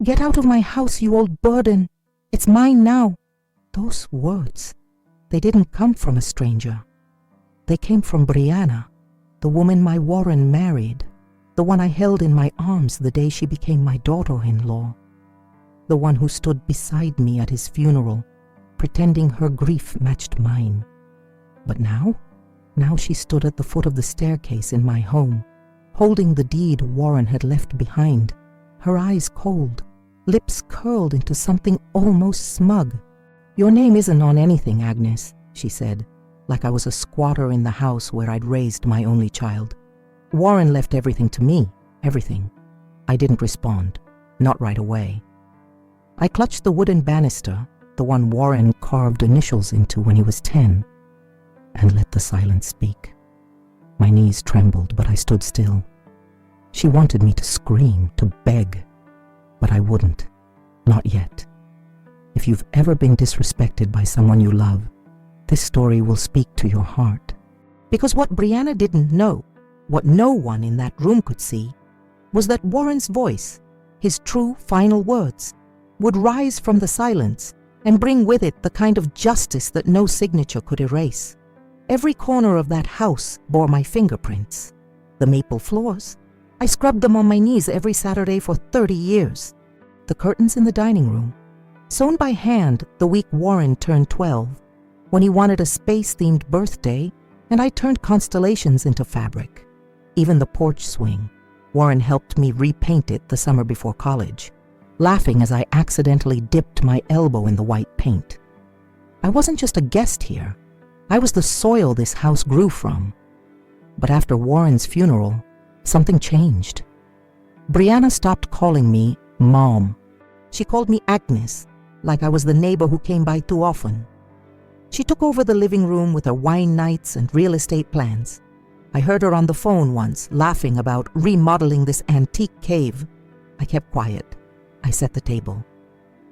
"Get out of my house, you old burden. It's mine now." Those words, they didn't come from a stranger. They came from Brianna, the woman my Warren married, the one I held in my arms the day she became my daughter-in-law, the one who stood beside me at his funeral, pretending her grief matched mine. But now she stood at the foot of the staircase in my home, holding the deed Warren had left behind, her eyes cold, lips curled into something almost smug. "Your name isn't on anything, Agnes," she said, like I was a squatter in the house where I'd raised my only child. "Warren left everything to me, everything." I didn't respond, not right away. I clutched the wooden banister, the one Warren carved initials into when he was 10, and let the silence speak. My knees trembled, but I stood still. She wanted me to scream, to beg, but I wouldn't, not yet. If you've ever been disrespected by someone you love, this story will speak to your heart. Because what Brianna didn't know, what no one in that room could see, was that Warren's voice, his true final words, would rise from the silence and bring with it the kind of justice that no signature could erase. Every corner of that house bore my fingerprints. The maple floors, I scrubbed them on my knees every Saturday for 30 years. The curtains in the dining room, sewn by hand the week Warren turned 12, when he wanted a space-themed birthday, and I turned constellations into fabric. Even the porch swing, Warren helped me repaint it the summer before college, laughing as I accidentally dipped my elbow in the white paint. I wasn't just a guest here. I was the soil this house grew from. But after Warren's funeral, something changed. Brianna stopped calling me Mom. She called me Agnes, like I was the neighbor who came by too often. She took over the living room with her wine nights and real estate plans. I heard her on the phone once, laughing about remodeling this antique cave. I kept quiet. I set the table.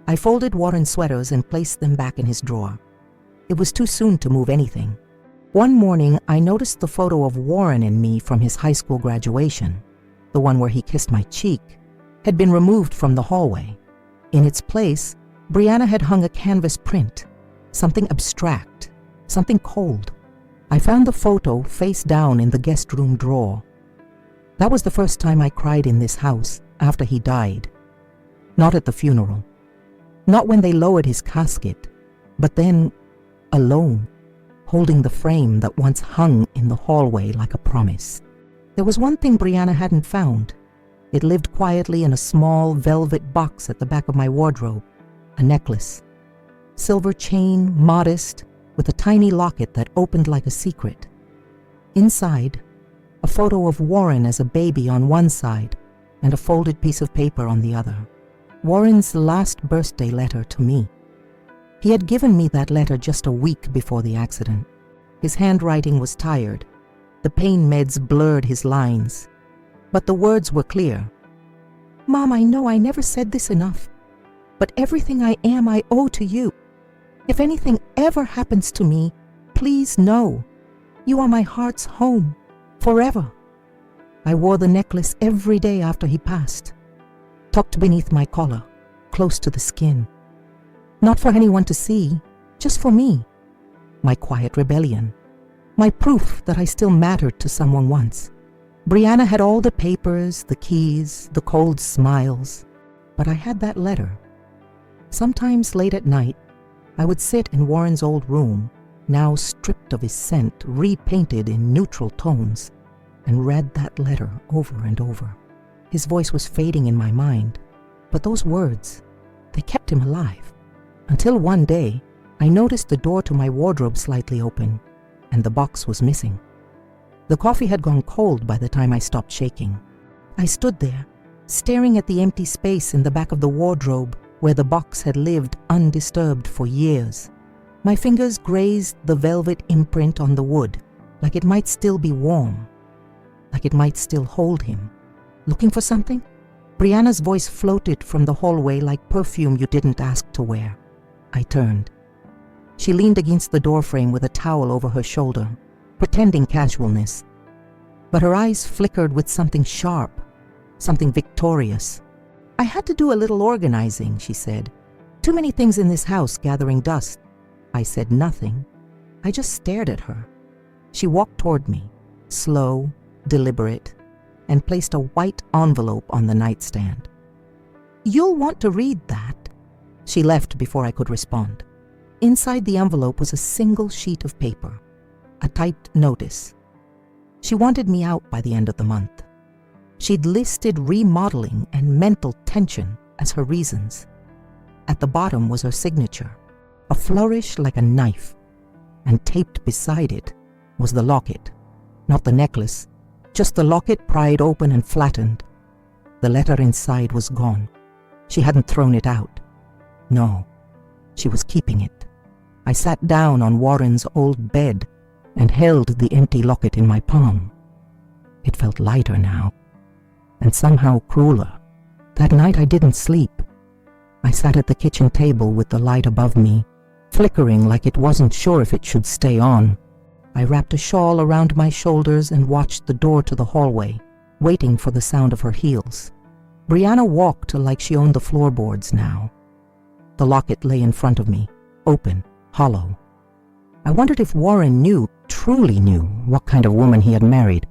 I folded Warren's sweaters and placed them back in his drawer. It was too soon to move anything. One morning, I noticed the photo of Warren and me from his high school graduation, the one where he kissed my cheek, had been removed from the hallway. In its place, Brianna had hung a canvas print, something abstract, something cold. I found the photo face down in the guest room drawer. That was the first time I cried in this house after he died. Not at the funeral, not when they lowered his casket, but then, alone, holding the frame that once hung in the hallway like a promise. There was one thing Brianna hadn't found. It lived quietly in a small velvet box at the back of my wardrobe, a necklace. Silver chain, modest, with a tiny locket that opened like a secret. Inside, a photo of Warren as a baby on one side and a folded piece of paper on the other. Warren's last birthday letter to me. He had given me that letter just a week before the accident. His handwriting was tired. The pain meds blurred his lines. But the words were clear. "Mom, I know I never said this enough, but everything I am I owe to you. If anything ever happens to me, please know you are my heart's home, forever." I wore the necklace every day after he passed, tucked beneath my collar, close to the skin. Not for anyone to see, just for me. My quiet rebellion. My proof that I still mattered to someone once. Brianna had all the papers, the keys, the cold smiles, but I had that letter. Sometimes late at night, I would sit in Warren's old room, now stripped of his scent, repainted in neutral tones, and read that letter over and over. His voice was fading in my mind, but those words, they kept him alive. Until one day, I noticed the door to my wardrobe slightly open, and the box was missing. The coffee had gone cold by the time I stopped shaking. I stood there, staring at the empty space in the back of the wardrobe where the box had lived undisturbed for years. My fingers grazed the velvet imprint on the wood, like it might still be warm, like it might still hold him. Looking for something? Brianna's voice floated from the hallway like perfume you didn't ask to wear. I turned. She leaned against the doorframe with a towel over her shoulder, pretending casualness. But her eyes flickered with something sharp, something victorious. I had to do a little organizing, she said. Too many things in this house gathering dust. I said nothing. I just stared at her. She walked toward me, slow, deliberate, and placed a white envelope on the nightstand. You'll want to read that. She left before I could respond. Inside the envelope was a single sheet of paper, a typed notice. She wanted me out by the end of the month. She'd listed remodeling and mental tension as her reasons. At the bottom was her signature, a flourish like a knife, and taped beside it was the locket, not the necklace, just the locket pried open and flattened. The letter inside was gone. She hadn't thrown it out. No, she was keeping it. I sat down on Warren's old bed and held the empty locket in my palm. It felt lighter now, and somehow crueler. That night I didn't sleep. I sat at the kitchen table with the light above me, flickering like it wasn't sure if it should stay on. I wrapped a shawl around my shoulders and watched the door to the hallway, waiting for the sound of her heels. Brianna walked like she owned the floorboards now. The locket lay in front of me, open, hollow. I wondered if Warren knew, truly knew, what kind of woman he had married.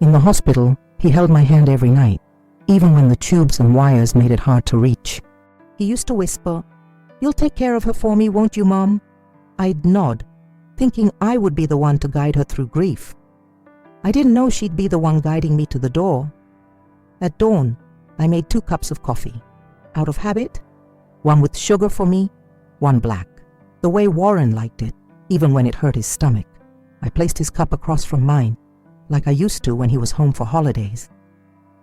In the hospital, he held my hand every night, even when the tubes and wires made it hard to reach. He used to whisper, "You'll take care of her for me, won't you, Mom?" I'd nod, thinking I would be the one to guide her through grief. I didn't know she'd be the one guiding me to the door. At dawn, I made 2 cups of coffee. Out of habit, one with sugar for me, one black, the way Warren liked it, even when it hurt his stomach. I placed his cup across from mine, like I used to when he was home for holidays.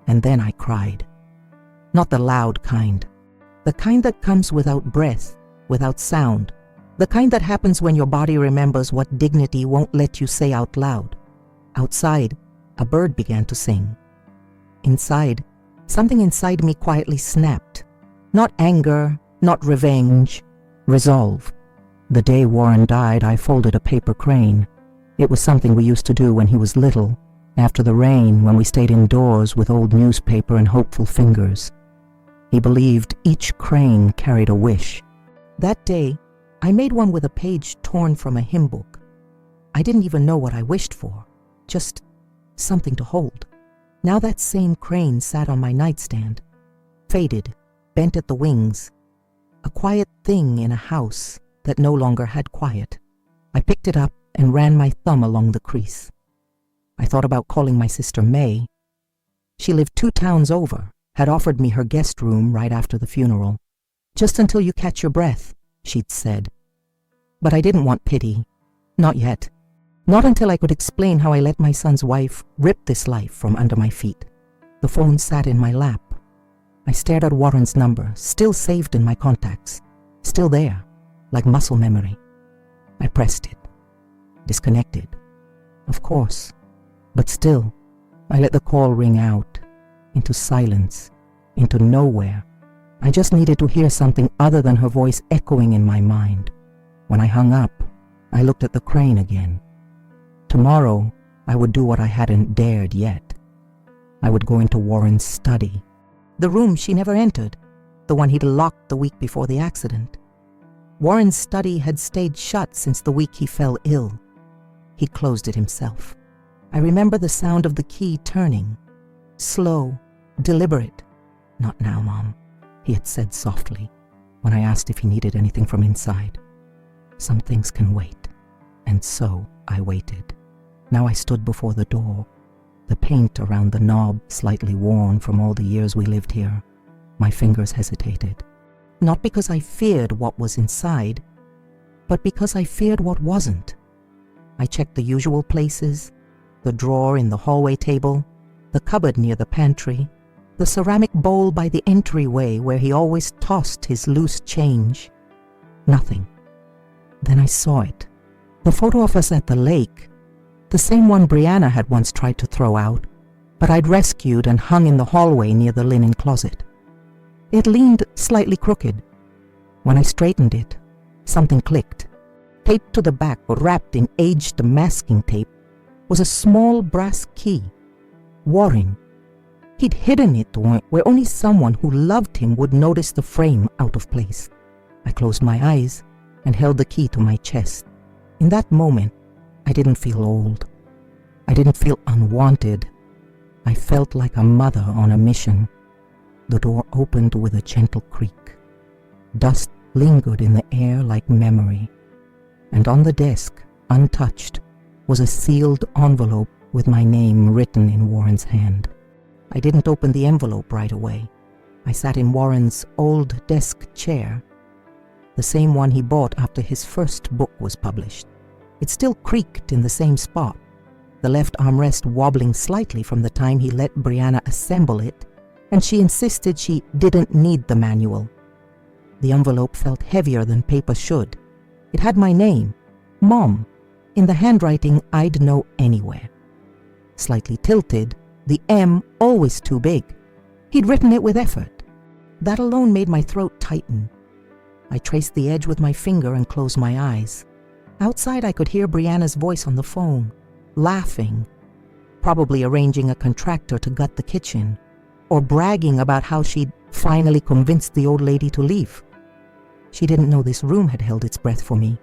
And then I cried. Not the loud kind. The kind that comes without breath, without sound. The kind that happens when your body remembers what dignity won't let you say out loud. Outside, a bird began to sing. Inside, something inside me quietly snapped. Not anger, not revenge, resolve. The day Warren died, I folded a paper crane. It was something we used to do when he was little, after the rain, when we stayed indoors with old newspaper and hopeful fingers. He believed each crane carried a wish. That day, I made one with a page torn from a hymn book. I didn't even know what I wished for, just something to hold. Now that same crane sat on my nightstand, faded, bent at the wings, a quiet thing in a house that no longer had quiet. I picked it up and ran my thumb along the crease. I thought about calling my sister May. She lived 2 towns over, had offered me her guest room right after the funeral. "Just until you catch your breath," she'd said. But I didn't want pity. Not yet. Not until I could explain how I let my son's wife rip this life from under my feet. The phone sat in my lap. I stared at Warren's number, still saved in my contacts, still there, like muscle memory. I pressed it. Disconnected. Of course. But still, I let the call ring out, into silence, into nowhere. I just needed to hear something other than her voice echoing in my mind. When I hung up, I looked at the crane again. Tomorrow, I would do what I hadn't dared yet. I would go into Warren's study, the room she never entered, the one he'd locked the week before the accident. Warren's study had stayed shut since the week he fell ill. He closed it himself. I remember the sound of the key turning. Slow, deliberate. "Not now, Mom," he had said softly, when I asked if he needed anything from inside. Some things can wait. And so I waited. Now I stood before the door, the paint around the knob slightly worn from all the years we lived here. My fingers hesitated. Not because I feared what was inside, but because I feared what wasn't. I checked the usual places, the drawer in the hallway table, the cupboard near the pantry, the ceramic bowl by the entryway where he always tossed his loose change. Nothing. Then I saw it. The photo of us at the lake, the same one Brianna had once tried to throw out, but I'd rescued and hung in the hallway near the linen closet. It leaned slightly crooked. When I straightened it, something clicked. Taped to the back, wrapped in aged masking tape, was a small brass key. Warren. He'd hidden it where only someone who loved him would notice the frame out of place. I closed my eyes and held the key to my chest. In that moment, I didn't feel old. I didn't feel unwanted. I felt like a mother on a mission. The door opened with a gentle creak. Dust lingered in the air like memory. And on the desk, untouched, was a sealed envelope with my name written in Warren's hand. I didn't open the envelope right away. I sat in Warren's old desk chair, the same one he bought after his first book was published. It still creaked in the same spot, the left armrest wobbling slightly from the time he let Brianna assemble it, and she insisted she didn't need the manual. The envelope felt heavier than paper should. It had my name, Mom, in the handwriting I'd know anywhere. Slightly tilted, the M always too big. He'd written it with effort. That alone made my throat tighten. I traced the edge with my finger and closed my eyes. Outside I could hear Brianna's voice on the phone, laughing, probably arranging a contractor to gut the kitchen, or bragging about how she'd finally convinced the old lady to leave. She didn't know this room had held its breath for me.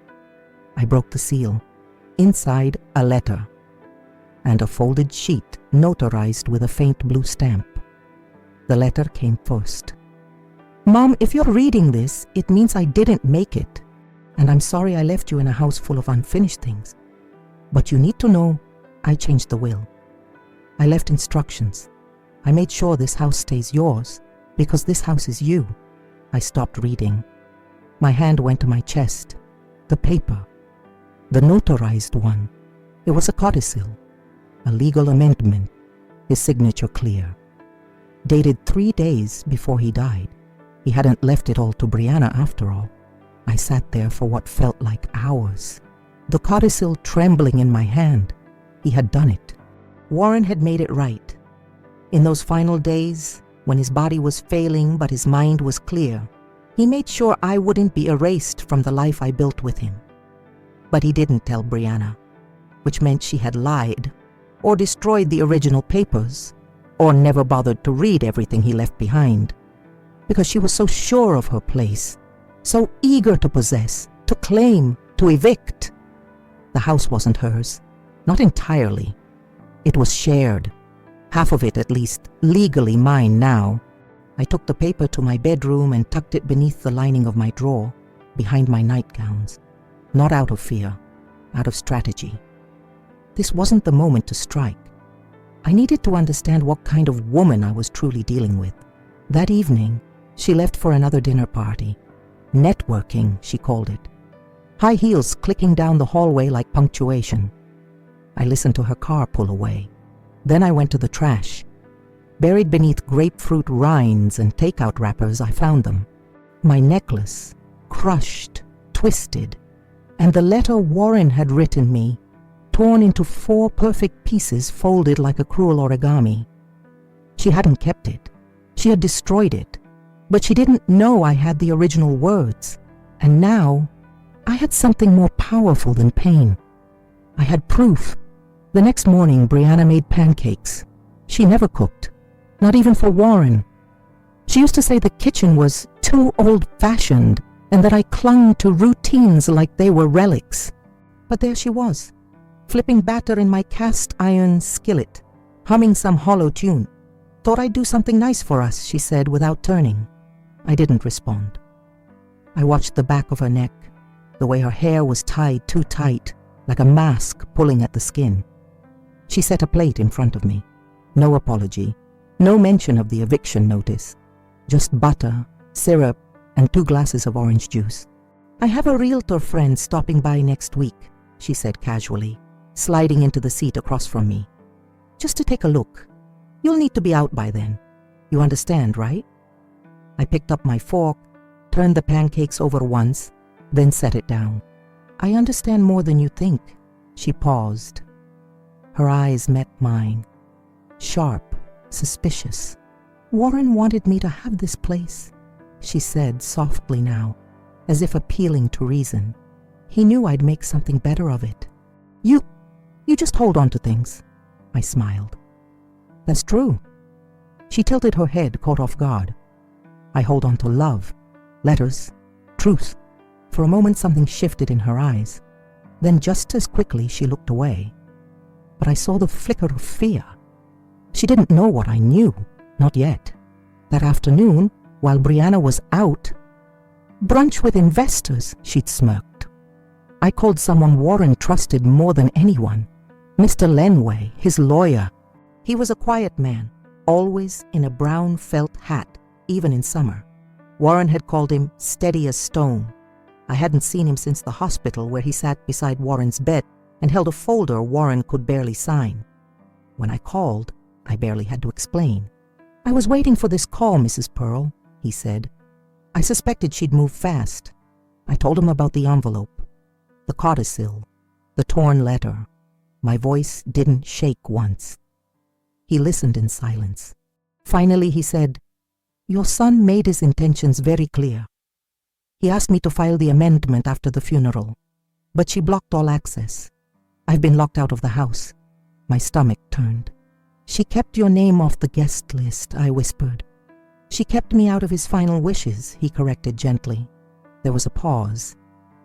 I broke the seal. Inside, a letter, and a folded sheet notarized with a faint blue stamp. The letter came first. Mom, if you're reading this, it means I didn't make it, and I'm sorry I left you in a house full of unfinished things. But you need to know, I changed the will. I left instructions. I made sure this house stays yours, because this house is you. I stopped reading. My hand went to my chest. The paper. The notarized one. It was a codicil. A legal amendment. His signature clear. Dated 3 days before he died. He hadn't left it all to Brianna after all. I sat there for what felt like hours. The codicil trembling in my hand. He had done it. Warren had made it right. In those final days, when his body was failing but his mind was clear, he made sure I wouldn't be erased from the life I built with him. But he didn't tell Brianna, which meant she had lied, or destroyed the original papers, or never bothered to read everything he left behind, because she was so sure of her place, so eager to possess, to claim, to evict. The house wasn't hers, not entirely. It was shared, half of it at least legally mine now. I took the paper to my bedroom and tucked it beneath the lining of my drawer, behind my nightgowns. Not out of fear, out of strategy. This wasn't the moment to strike. I needed to understand what kind of woman I was truly dealing with. That evening, she left for another dinner party. Networking, she called it. High heels clicking down the hallway like punctuation. I listened to her car pull away. Then I went to the trash. Buried beneath grapefruit rinds and takeout wrappers, I found them. My necklace, crushed, twisted, and the letter Warren had written me, torn into 4 perfect pieces folded like a cruel origami. She hadn't kept it. She had destroyed it. But she didn't know I had the original words. And now, I had something more powerful than pain. I had proof. The next morning, Brianna made pancakes. She never cooked, not even for Warren. She used to say the kitchen was too old-fashioned and that I clung to routines like they were relics. But there she was, flipping batter in my cast-iron skillet, humming some hollow tune. Thought I'd do something nice for us, she said without turning. I didn't respond. I watched the back of her neck, the way her hair was tied too tight, like a mask pulling at the skin. She set a plate in front of me. No apology, no mention of the eviction notice. Just butter, syrup, and 2 glasses of orange juice. I have a realtor friend stopping by next week, she said casually, sliding into the seat across from me. Just to take a look. You'll need to be out by then. You understand, right? I picked up my fork, turned the pancakes over once, then set it down. I understand more than you think. She paused. Her eyes met mine. Sharp, suspicious. Warren wanted me to have this place, she said softly now, as if appealing to reason. He knew I'd make something better of it. You just hold on to things. I smiled. That's true. She tilted her head, caught off guard. I hold on to love, letters, truth. For a moment something shifted in her eyes. Then just as quickly she looked away. But I saw the flicker of fear. She didn't know what I knew, not yet. That afternoon, while Brianna was out, brunch with investors, she'd smirked. I called someone Warren trusted more than anyone. Mr. Lenway, his lawyer. He was a quiet man, always in a brown felt hat, even in summer. Warren had called him steady as stone. I hadn't seen him since the hospital, where he sat beside Warren's bed and held a folder Warren could barely sign. When I called, I barely had to explain. "I was waiting for this call, Mrs. Pearl," he said. I suspected she'd move fast. I told him about the envelope, the codicil, the torn letter. My voice didn't shake once. He listened in silence. Finally he said, "Your son made his intentions very clear. He asked me to file the amendment after the funeral, but she blocked all access. I've been locked out of the house." My stomach turned. "She kept your name off the guest list," I whispered. "She kept me out of his final wishes," he corrected gently. There was a pause.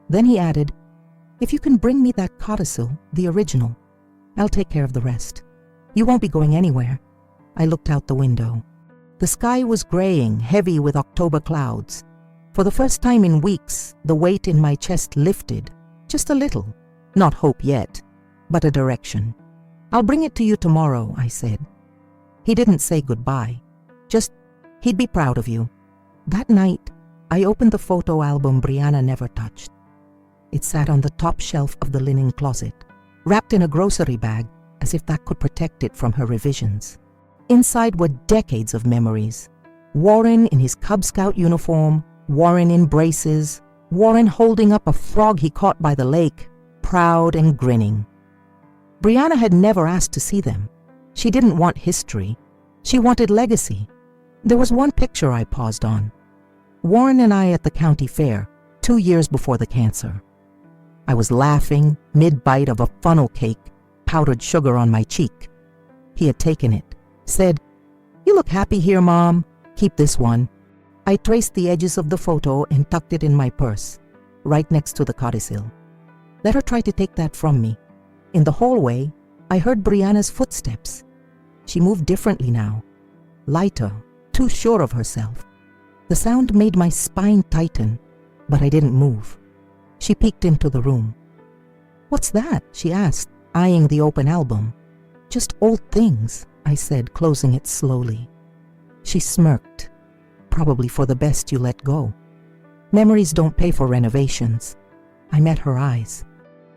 Then he added, "If you can bring me that codicil, the original, I'll take care of the rest. You won't be going anywhere." I looked out the window. The sky was graying, heavy with October clouds. For the first time in weeks, the weight in my chest lifted, just a little. Not hope yet, but a direction. "I'll bring it to you tomorrow," I said. He didn't say goodbye, just he'd be proud of you. That night, I opened the photo album Brianna never touched. It sat on the top shelf of the linen closet, wrapped in a grocery bag, as if that could protect it from her revisions. Inside were decades of memories. Warren in his Cub Scout uniform, Warren in braces, Warren holding up a frog he caught by the lake, proud and grinning. Brianna had never asked to see them. She didn't want history. She wanted legacy. There was one picture I paused on. Warren and I at the county fair, 2 years before the cancer. I was laughing, mid-bite of a funnel cake, powdered sugar on my cheek. He had taken it, said, "You look happy here, Mom. Keep this one." I traced the edges of the photo and tucked it in my purse, right next to the codicil. Let her try to take that from me. In the hallway, I heard Brianna's footsteps. She moved differently now, lighter, too sure of herself. The sound made my spine tighten, but I didn't move. She peeked into the room. "What's that?" she asked, eyeing the open album. "Just old things," I said, closing it slowly. She smirked. "Probably for the best you let go. Memories don't pay for renovations." I met her eyes.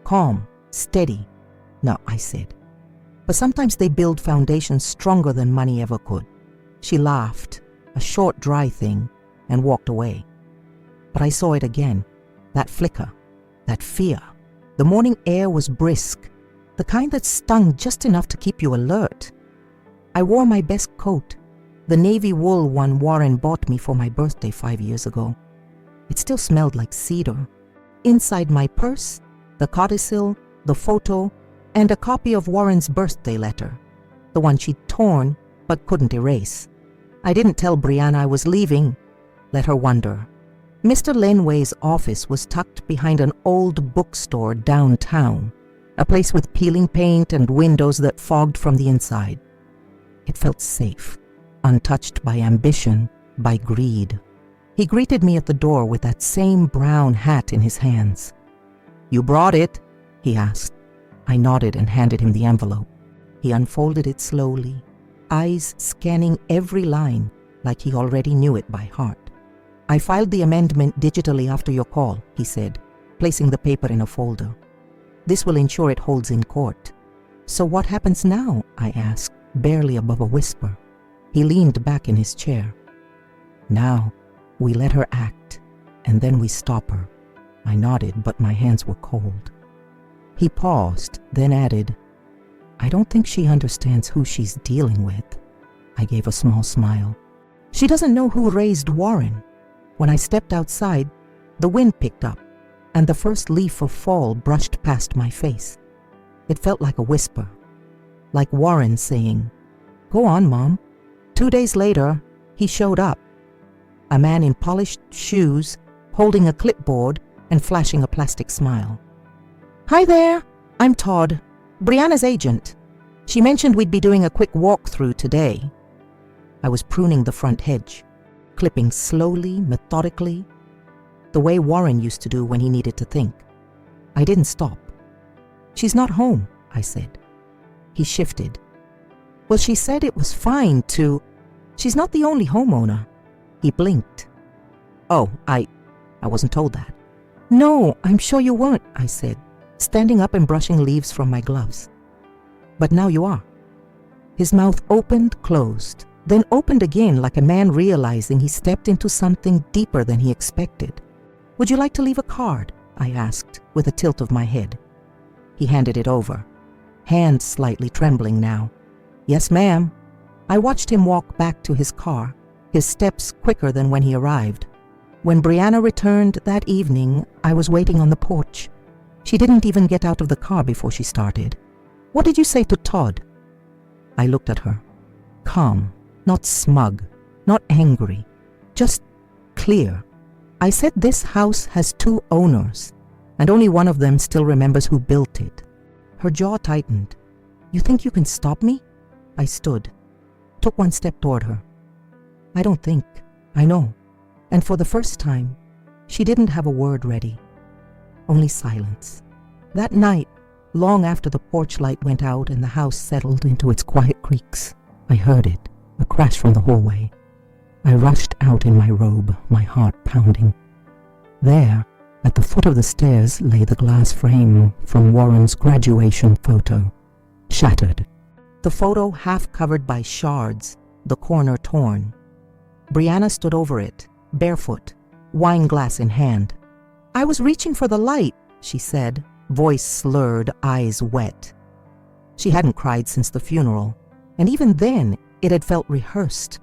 Calm, steady. "No," I said. "But sometimes they build foundations stronger than money ever could." She laughed, a short, dry thing, and walked away. But I saw it again, that flicker, that fear. The morning air was brisk, the kind that stung just enough to keep you alert. I wore my best coat, the navy wool one Warren bought me for my birthday 5 years ago. It still smelled like cedar. Inside my purse, the codicil, the photo, and a copy of Warren's birthday letter, the one she'd torn but couldn't erase. I didn't tell Brianna I was leaving. Let her wonder. Mr. Lenway's office was tucked behind an old bookstore downtown, a place with peeling paint and windows that fogged from the inside. It felt safe, untouched by ambition, by greed. He greeted me at the door with that same brown hat in his hands. "You brought it?" he asked. I nodded and handed him the envelope. He unfolded it slowly, eyes scanning every line like he already knew it by heart. "I filed the amendment digitally after your call," he said, placing the paper in a folder. "This will ensure it holds in court." "So what happens now?" I asked, barely above a whisper. He leaned back in his chair. "Now, we let her act, and then we stop her." I nodded, but my hands were cold. He paused, then added, "I don't think she understands who she's dealing with." I gave a small smile. "She doesn't know who raised Warren." When I stepped outside, the wind picked up, and the first leaf of fall brushed past my face. It felt like a whisper, like Warren saying, "Go on, Mom. 2 days later, he showed up. A man in polished shoes, holding a clipboard and flashing a plastic smile. "Hi there, I'm Todd, Brianna's agent. She mentioned we'd be doing a quick walkthrough today." I was pruning the front hedge, clipping slowly, methodically, the way Warren used to do when he needed to think. I didn't stop. "She's not home," I said. He shifted. "Well, she said it was fine to... She's not the only homeowner." He blinked. "Oh, I wasn't told that." "No, I'm sure you weren't," I said, standing up and brushing leaves from my gloves. "But now you are." His mouth opened, closed, then opened again like a man realizing he stepped into something deeper than he expected. "Would you like to leave a card?" I asked, with a tilt of my head. He handed it over, hand slightly trembling now. "Yes, ma'am." I watched him walk back to his car, his steps quicker than when he arrived. When Brianna returned that evening, I was waiting on the porch. She didn't even get out of the car before she started. "What did you say to Todd?" I looked at her. Calm, not smug, not angry, just clear. I said this house has 2 owners, and only one of them still remembers who built it. Her jaw tightened. "You think you can stop me?" I stood, took 1 step toward her. "I don't think. I know." And for the first time, she didn't have a word ready. Only silence. That night, long after the porch light went out and the house settled into its quiet creaks, I heard it, a crash from the hallway. I rushed out in my robe, my heart pounding. There, at the foot of the stairs, lay the glass frame from Warren's graduation photo, shattered. The photo half covered by shards, the corner torn. Brianna stood over it, barefoot, wine glass in hand. "I was reaching for the light," she said, voice slurred, eyes wet. She hadn't cried since the funeral, and even then it had felt rehearsed.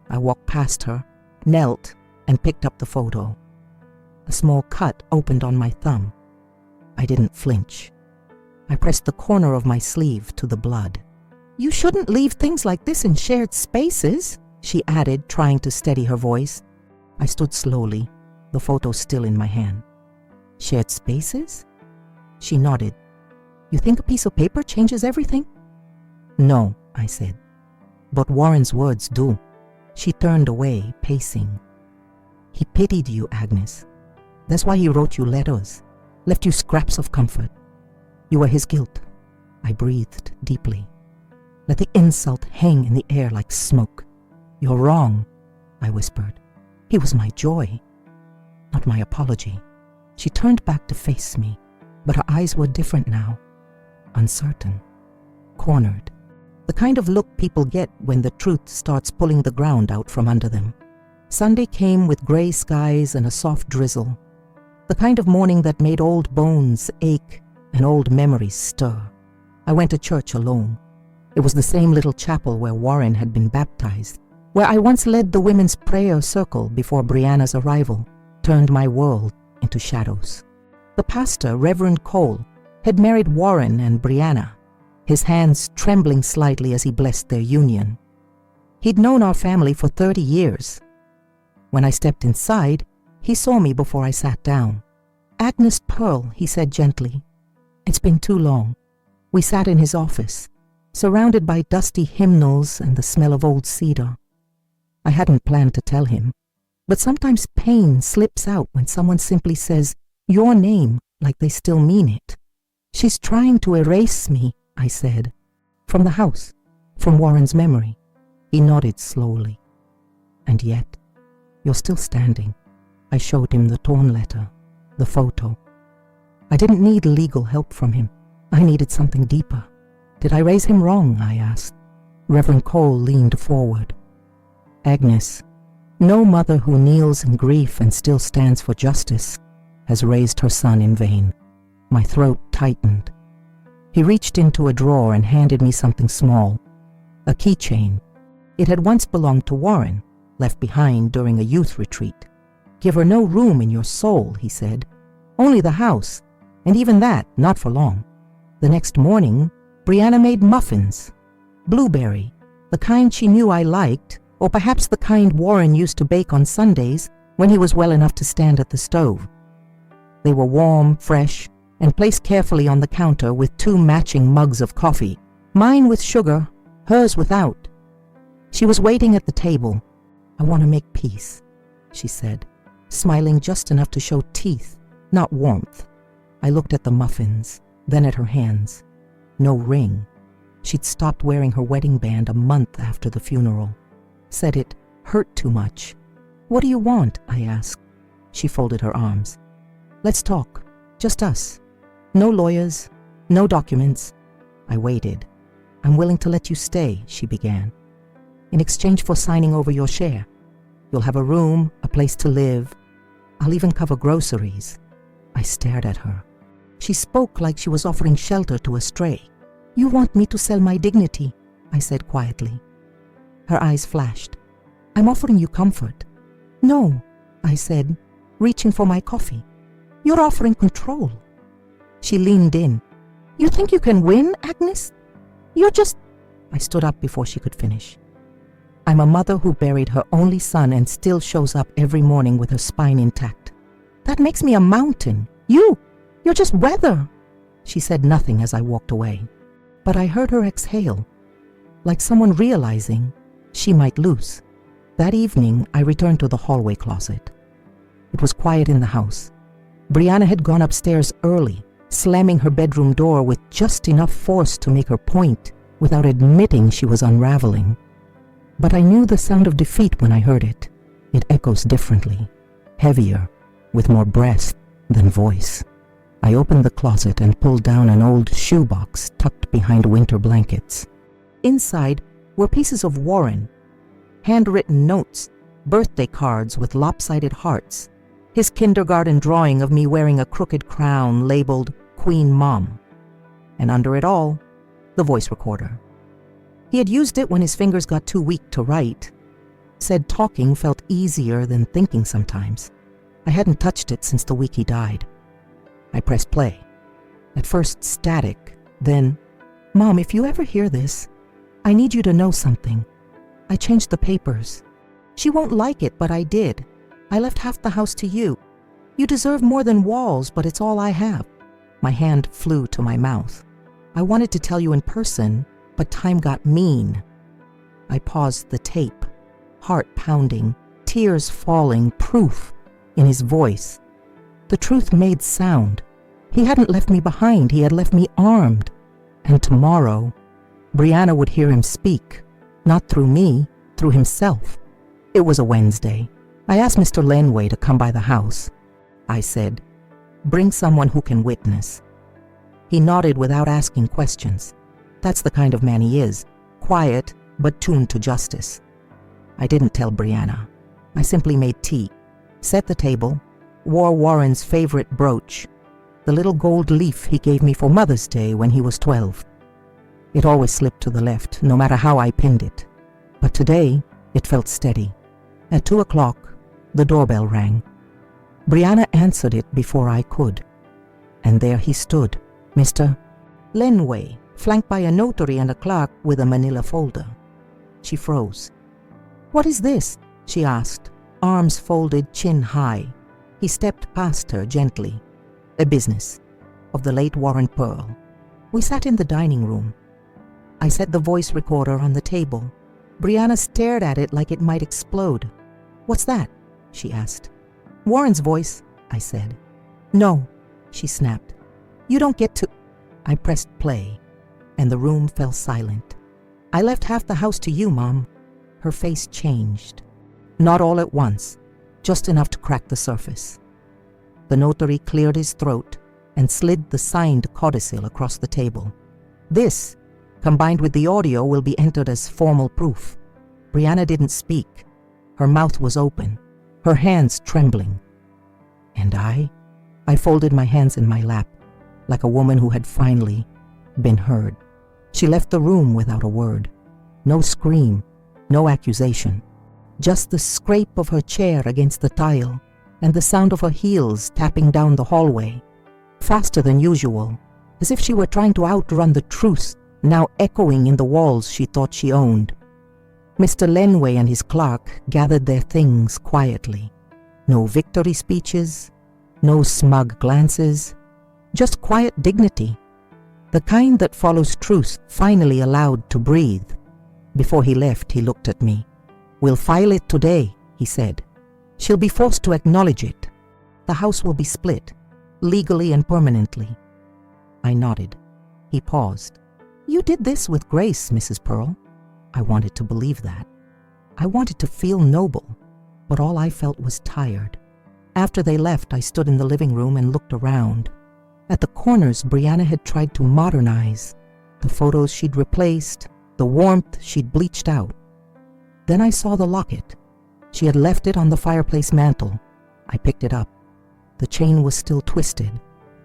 I walked past her, knelt, and picked up the photo. A small cut opened on my thumb. I didn't flinch. I pressed the corner of my sleeve to the blood. "You shouldn't leave things like this in shared spaces," she added, trying to steady her voice. I stood slowly, the photo still in my hand. "Shared spaces?" She nodded. "You think a piece of paper changes everything?" "No," I said. "But Warren's words do." She turned away, pacing. "He pitied you, Agnes. That's why he wrote you letters, left you scraps of comfort. You were his guilt." I breathed deeply. Let the insult hang in the air like smoke. "You're wrong," I whispered. "He was my joy, not my apology." She turned back to face me, but her eyes were different now. Uncertain, cornered. The kind of look people get when the truth starts pulling the ground out from under them. Sunday came with gray skies and a soft drizzle. The kind of morning that made old bones ache and old memories stir. I went to church alone. It was the same little chapel where Warren had been baptized, where I once led the women's prayer circle before Brianna's arrival, turned my world into shadows. The pastor, Reverend Cole, had married Warren and Brianna, his hands trembling slightly as he blessed their union. He'd known our family for 30 years. When I stepped inside, he saw me before I sat down. "Agnes Pearl," he said gently. "It's been too long." We sat in his office, surrounded by dusty hymnals and the smell of old cedar. I hadn't planned to tell him, but sometimes pain slips out when someone simply says your name like they still mean it. "She's trying to erase me," I said, "from the house, from Warren's memory." He nodded slowly. "And yet, you're still standing." I showed him the torn letter, the photo. I didn't need legal help from him. I needed something deeper. "Did I raise him wrong?" I asked. Reverend Cole leaned forward. "Agnes, no mother who kneels in grief and still stands for justice has raised her son in vain." My throat tightened. He reached into a drawer and handed me something small, a keychain. It had once belonged to Warren, left behind during a youth retreat. "Give her no room in your soul," he said. "Only the house, and even that, not for long." The next morning, Brianna made muffins. Blueberry, the kind she knew I liked, or perhaps the kind Warren used to bake on Sundays when he was well enough to stand at the stove. They were warm, fresh, and placed carefully on the counter with 2 matching mugs of coffee, mine with sugar, hers without. She was waiting at the table. "I want to make peace," she said, smiling just enough to show teeth, not warmth. I looked at the muffins, then at her hands. No ring. She'd stopped wearing her wedding band a month after the funeral. Said it hurt too much. "What do you want?" I asked. She folded her arms. "Let's talk. Just us. No lawyers, no documents." I waited. "I'm willing to let you stay," she began, "in exchange for signing over your share. You'll have a room, a place to live. I'll even cover groceries." I stared at her. She spoke like she was offering shelter to a stray. "You want me to sell my dignity," I said quietly. Her eyes flashed. "I'm offering you comfort." "No," I said, reaching for my coffee. "You're offering control." She leaned in. "You think you can win, Agnes? You're just—" I stood up before she could finish. "I'm a mother who buried her only son and still shows up every morning with her spine intact. That makes me a mountain. You're just weather." She said nothing as I walked away, but I heard her exhale, like someone realizing she might lose. That evening, I returned to the hallway closet. It was quiet in the house. Brianna had gone upstairs early, slamming her bedroom door with just enough force to make her point without admitting she was unraveling. But I knew the sound of defeat when I heard it. It echoes differently, heavier, with more breath than voice. I opened the closet and pulled down an old shoebox tucked behind winter blankets. Inside were pieces of Warren, handwritten notes, birthday cards with lopsided hearts, his kindergarten drawing of me wearing a crooked crown labeled Queen Mom, and under it all, the voice recorder. He had used it when his fingers got too weak to write. Said talking felt easier than thinking sometimes. I hadn't touched it since the week he died. I pressed play. At first static, then, "Mom, if you ever hear this, I need you to know something. I changed the papers. She won't like it, but I did. I left half the house to you. You deserve more than walls, but it's all I have." My hand flew to my mouth. "I wanted to tell you in person, but time got mean." I paused the tape, heart pounding, tears falling, proof in his voice. The truth made sound. He hadn't left me behind, he had left me armed. And tomorrow, Brianna would hear him speak, not through me, through himself. It was a Wednesday. I asked Mr. Lenway to come by the house. I said, "Bring someone who can witness." He nodded without asking questions. That's the kind of man he is, quiet but tuned to justice. I didn't tell Brianna. I simply made tea, set the table, wore Warren's favorite brooch, the little gold leaf he gave me for Mother's Day when he was 12. It always slipped to the left, no matter how I pinned it. But today, it felt steady. At 2 o'clock, the doorbell rang. Brianna answered it before I could. And there he stood, Mr. Lenway, flanked by a notary and a clerk with a manila folder. She froze. "What is this?" she asked, arms folded, chin high. He stepped past her gently. "A business of the late Warren Pearl." We sat in the dining room. I set the voice recorder on the table. Brianna stared at it like it might explode. "What's that?" she asked. "Warren's voice," I said. "No," she snapped. "You don't get to—" I pressed play, and the room fell silent. "I left half the house to you, Mom." Her face changed. Not all at once, just enough to crack the surface. The notary cleared his throat and slid the signed codicil across the table. "This, combined with the audio, will be entered as formal proof." Brianna didn't speak. Her mouth was open, her hands trembling. And I folded my hands in my lap, like a woman who had finally been heard. She left the room without a word. No scream, no accusation. Just the scrape of her chair against the tile and the sound of her heels tapping down the hallway, faster than usual, as if she were trying to outrun the truth now echoing in the walls she thought she owned. Mr. Lenway and his clerk gathered their things quietly. No victory speeches, no smug glances, just quiet dignity, the kind that follows truth finally allowed to breathe. Before he left, he looked at me. "We'll file it today," he said. "She'll be forced to acknowledge it. The house will be split, legally and permanently." I nodded. He paused. "You did this with grace, Mrs. Pearl." I wanted to believe that. I wanted to feel noble, but all I felt was tired. After they left, I stood in the living room and looked around. At the corners, Brianna had tried to modernize. The photos she'd replaced, the warmth she'd bleached out. Then I saw the locket. She had left it on the fireplace mantel. I picked it up. The chain was still twisted,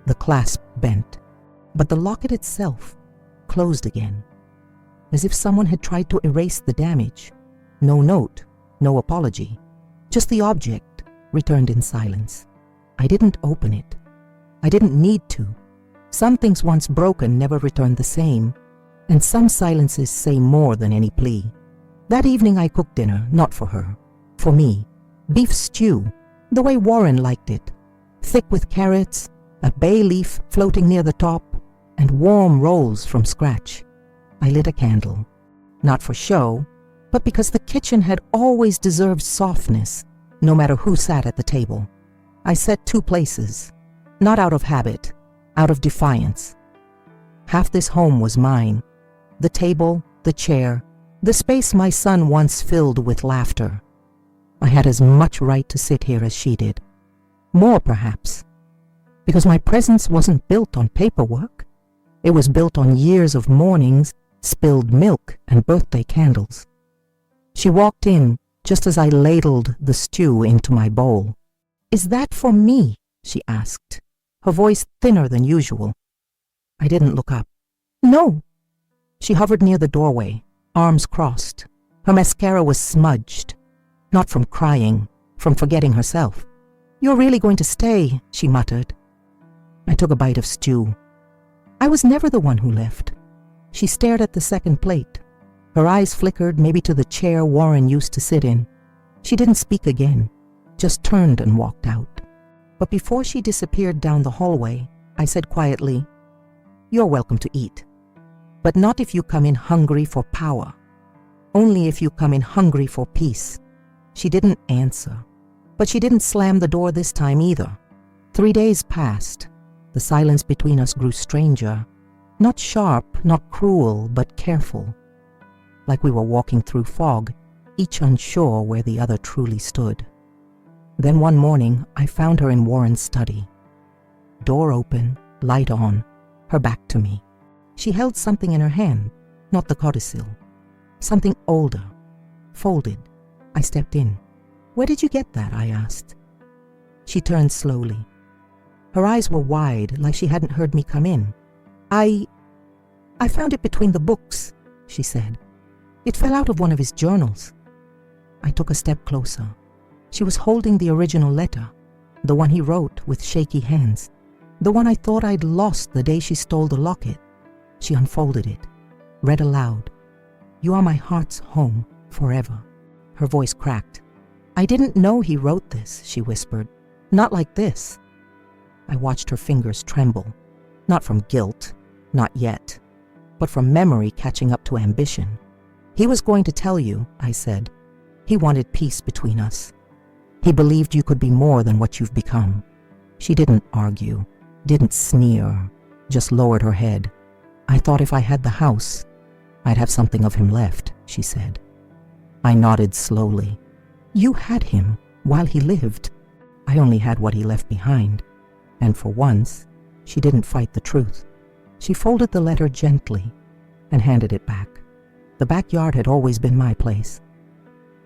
the clasp bent, but the locket itself closed again, as if someone had tried to erase the damage. No note, no apology, just the object returned in silence. I didn't open it. I didn't need to. Some things once broken never return the same, and some silences say more than any plea. That evening I cooked dinner, not for her, for me. Beef stew, the way Warren liked it, thick with carrots, a bay leaf floating near the top, and warm rolls from scratch. I lit a candle, not for show, but because the kitchen had always deserved softness, no matter who sat at the table. I set 2 places, not out of habit, out of defiance. Half this home was mine, the table, the chair, the space my son once filled with laughter. I had as much right to sit here as she did. More, perhaps, because my presence wasn't built on paperwork. It was built on years of mornings, spilled milk, and birthday candles. She walked in just as I ladled the stew into my bowl. "Is that for me?" she asked, her voice thinner than usual. I didn't look up. "No." She hovered near the doorway, arms crossed. Her mascara was smudged, not from crying, from forgetting herself. "You're really going to stay," she muttered. I took a bite of stew. I was never the one who left. She stared at the second plate. Her eyes flickered maybe to the chair Warren used to sit in. She didn't speak again, just turned and walked out. But before she disappeared down the hallway, I said quietly, "You're welcome to eat, but not if you come in hungry for power. Only if you come in hungry for peace." She didn't answer, but she didn't slam the door this time either. 3 days passed. The silence between us grew stranger, not sharp, not cruel, but careful, like we were walking through fog, each unsure where the other truly stood. Then one morning, I found her in Warren's study. Door open, light on, her back to me. She held something in her hand, not the codicil. Something older, folded. I stepped in. "Where did you get that?" I asked. She turned slowly. Her eyes were wide, like she hadn't heard me come in. I found it between the books," she said. "It fell out of one of his journals." I took a step closer. She was holding the original letter, the one he wrote with shaky hands, the one I thought I'd lost the day she stole the locket. She unfolded it, read aloud. "You are my heart's home forever." Her voice cracked. "I didn't know he wrote this," she whispered. "Not like this." I watched her fingers tremble, not from guilt, not yet, but from memory catching up to ambition. "He was going to tell you," I said. "He wanted peace between us. He believed you could be more than what you've become." She didn't argue, didn't sneer, just lowered her head. "I thought if I had the house, I'd have something of him left," she said. I nodded slowly. "You had him while he lived. I only had what he left behind." And for once, she didn't fight the truth. She folded the letter gently and handed it back. The backyard had always been my place.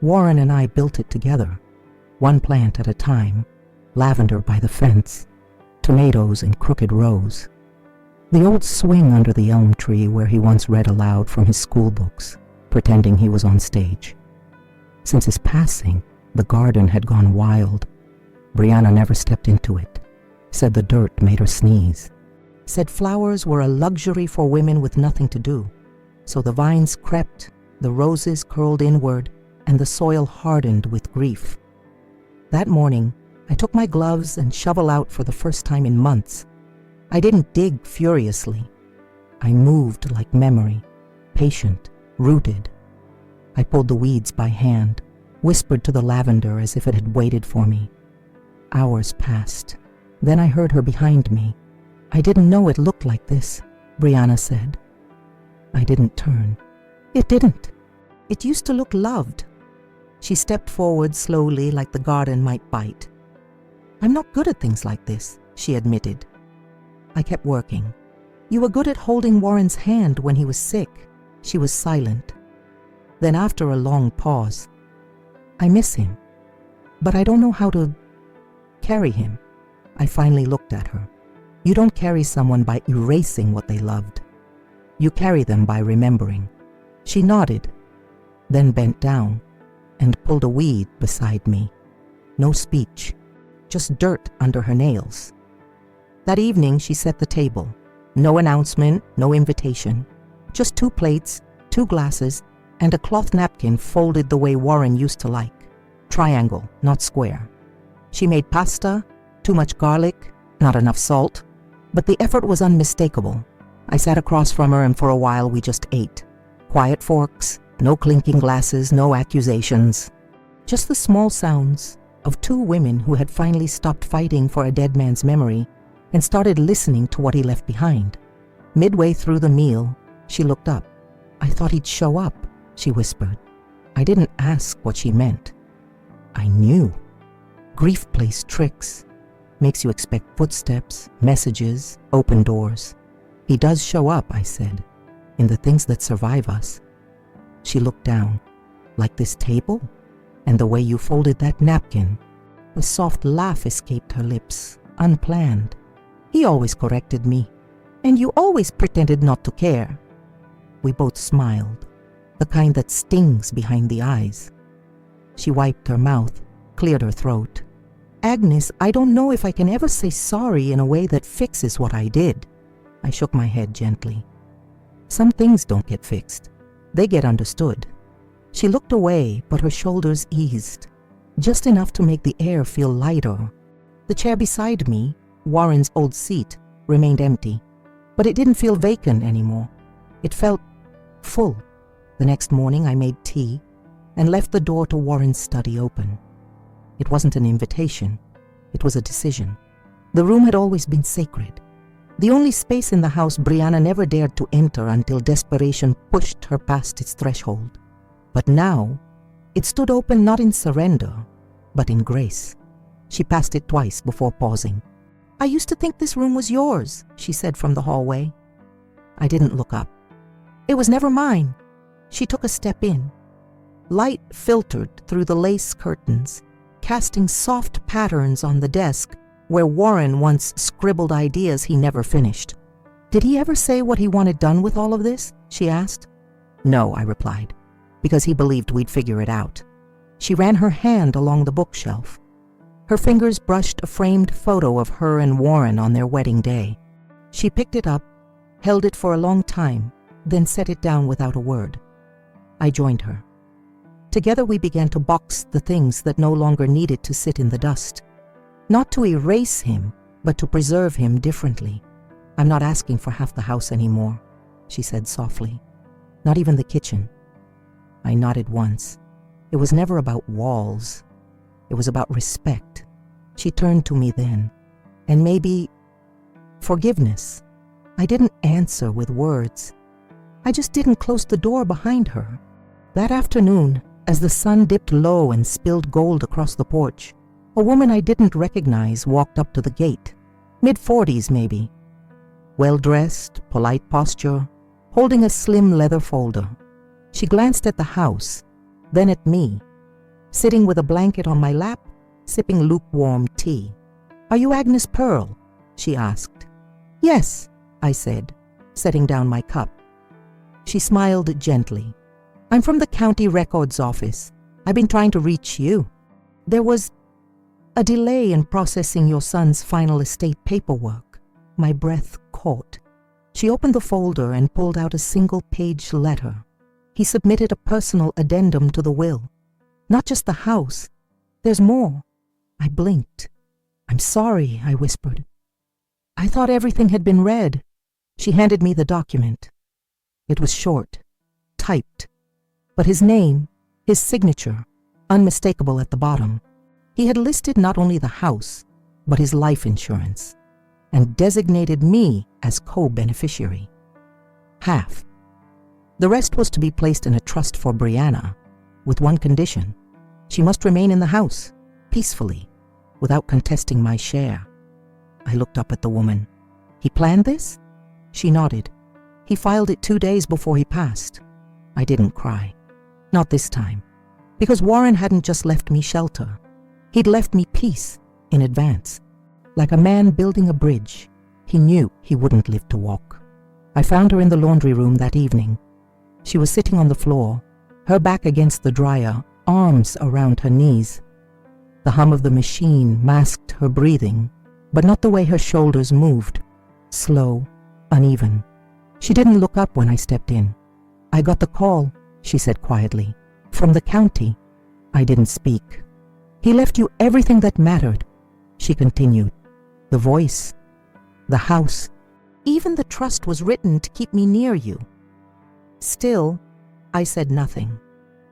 Warren and I built it together, one plant at a time, lavender by the fence, tomatoes in crooked rows. The old swing under the elm tree where he once read aloud from his school books, pretending he was on stage. Since his passing, the garden had gone wild. Brianna never stepped into it, said the dirt made her sneeze, said flowers were a luxury for women with nothing to do. So the vines crept, The roses curled inward, and the soil hardened with grief. That morning, I took my gloves and shovel out for the first time in months. I didn't dig furiously. I moved like memory, patient, rooted. I pulled the weeds by hand, whispered to the lavender as if it had waited for me. Hours passed. Then I heard her behind me. "I didn't know it looked like this," Brianna said. I didn't turn. It didn't. It used to look loved. She stepped forward slowly like the garden might bite. "I'm not good at things like this," she admitted. I kept working. "You were good at holding Warren's hand when he was sick." She was silent. Then after a long pause, "I miss him, but I don't know how to carry him." I finally looked at her. "You don't carry someone by erasing what they loved. You carry them by remembering." She nodded, then bent down and pulled a weed beside me. No speech, just dirt under her nails. That evening she set the table. No announcement, no invitation. Just 2 plates, 2 glasses, and a cloth napkin folded the way Warren used to like. Triangle, not square. She made pasta, too much garlic, not enough salt, but the effort was unmistakable. I sat across from her and for a while we just ate. Quiet forks, no clinking glasses, no accusations. Just the small sounds of 2 women who had finally stopped fighting for a dead man's memory and started listening to what he left behind. Midway through the meal, she looked up. "I thought he'd show up," she whispered. I didn't ask what she meant. I knew. Grief plays tricks. Makes you expect footsteps, messages, open doors. "He does show up," I said, "in the things that survive us." She looked down. "Like this table? And the way you folded that napkin?" A soft laugh escaped her lips, unplanned. "He always corrected me. And you always pretended not to care." We both smiled, the kind that stings behind the eyes. She wiped her mouth, cleared her throat. "Agnes, I don't know if I can ever say sorry in a way that fixes what I did." I shook my head gently. "Some things don't get fixed. They get understood." She looked away, but her shoulders eased, just enough to make the air feel lighter. The chair beside me, Warren's old seat, remained empty, but it didn't feel vacant anymore. It felt full. The next morning I made tea and left the door to Warren's study open. It wasn't an invitation. It was a decision. The room had always been sacred. The only space in the house Brianna never dared to enter until desperation pushed her past its threshold. But now, it stood open not in surrender, but in grace. She passed it twice before pausing. "I used to think this room was yours," she said from the hallway. I didn't look up. "It was never mine." She took a step in. Light filtered through the lace curtains, casting soft patterns on the desk where Warren once scribbled ideas he never finished. "Did he ever say what he wanted done with all of this?" she asked. "No," I replied, because he believed we'd figure it out. She ran her hand along the bookshelf. Her fingers brushed a framed photo of her and Warren on their wedding day. She picked it up, held it for a long time, then set it down without a word. I joined her. Together we began to box the things that no longer needed to sit in the dust. Not to erase him, but to preserve him differently. "I'm not asking for half the house anymore," she said softly. "Not even the kitchen." I nodded once. It was never about walls. It was about respect. She turned to me then, and maybe forgiveness. I didn't answer with words. I just didn't close the door behind her. That afternoon, as the sun dipped low and spilled gold across the porch, a woman I didn't recognize walked up to the gate, mid-40s maybe. Well-dressed, polite posture, holding a slim leather folder. She glanced at the house, then at me, sitting with a blanket on my lap, sipping lukewarm tea. "Are you Agnes Pearl?" she asked. "Yes," I said, setting down my cup. She smiled gently. "I'm from the county records office. I've been trying to reach you. There was a delay in processing your son's final estate paperwork." My breath caught. She opened the folder and pulled out a single-page letter. He submitted a personal addendum to the will. Not just the house. There's more. I blinked. I'm sorry, I whispered. I thought everything had been read. She handed me the document. It was short, typed, but his name, his signature, unmistakable at the bottom. He had listed not only the house, but his life insurance, and designated me as co-beneficiary. Half. The rest was to be placed in a trust for Brianna, with one condition. She must remain in the house, peacefully, without contesting my share. I looked up at the woman. He planned this? She nodded. He filed it 2 days before he passed. I didn't cry. Not this time. Because Warren hadn't just left me shelter. He'd left me peace in advance. Like a man building a bridge, he knew he wouldn't live to walk. I found her in the laundry room that evening. She was sitting on the floor, her back against the dryer, arms around her knees. The hum of the machine masked her breathing, but not the way her shoulders moved. Slow, uneven. She didn't look up when I stepped in. I got the call, she said quietly. From the county. I didn't speak. He left you everything that mattered, she continued. The voice, the house, even the trust was written to keep me near you. Still, I said nothing.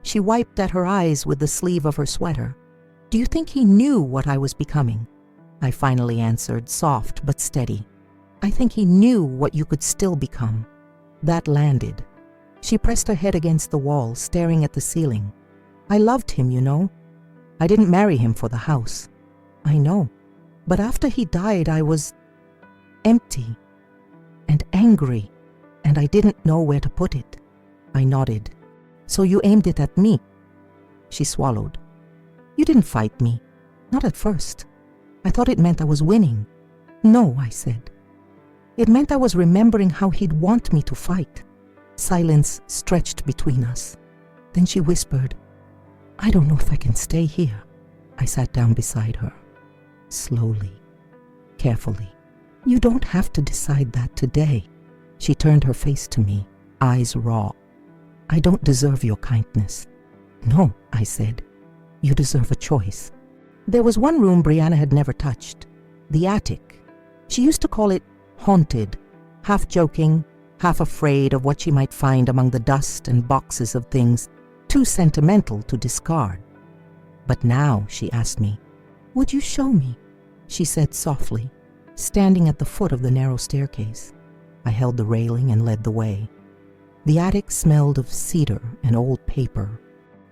She wiped at her eyes with the sleeve of her sweater. Do you think he knew what I was becoming? I finally answered, soft but steady. I think he knew what you could still become. That landed. She pressed her head against the wall, staring at the ceiling. I loved him, you know. I didn't marry him for the house. I know. But after he died, I was empty and angry, and I didn't know where to put it. I nodded. So you aimed it at me? She swallowed. You didn't fight me. Not at first. I thought it meant I was winning. No, I said. It meant I was remembering how he'd want me to fight. Silence stretched between us. Then she whispered, I don't know if I can stay here. I sat down beside her. Slowly, carefully. You don't have to decide that today. She turned her face to me, eyes raw. I don't deserve your kindness. No, I said. You deserve a choice. There was one room Brianna had never touched, the attic. She used to call it haunted, half joking, half afraid of what she might find among the dust and boxes of things too sentimental to discard. But now, she asked me, would you show me? She said softly, standing at the foot of the narrow staircase. I held the railing and led the way. The attic smelled of cedar and old paper.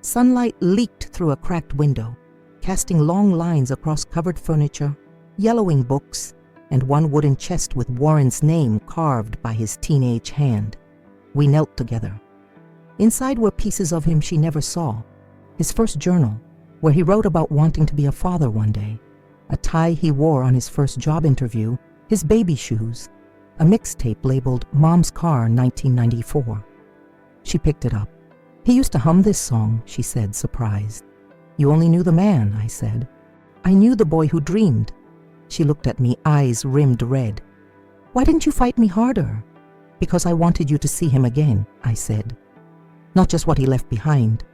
Sunlight leaked through a cracked window, casting long lines across covered furniture, yellowing books, and one wooden chest with Warren's name carved by his teenage hand. We knelt together. Inside were pieces of him she never saw. His first journal, where he wrote about wanting to be a father one day, a tie he wore on his first job interview, his baby shoes, a mixtape labeled Mom's Car 1994. She picked it up. He used to hum this song, she said, surprised. You only knew the man, I said. I knew the boy who dreamed. She looked at me, eyes rimmed red. Why didn't you fight me harder? Because I wanted you to see him again, I said. Not just what he left behind.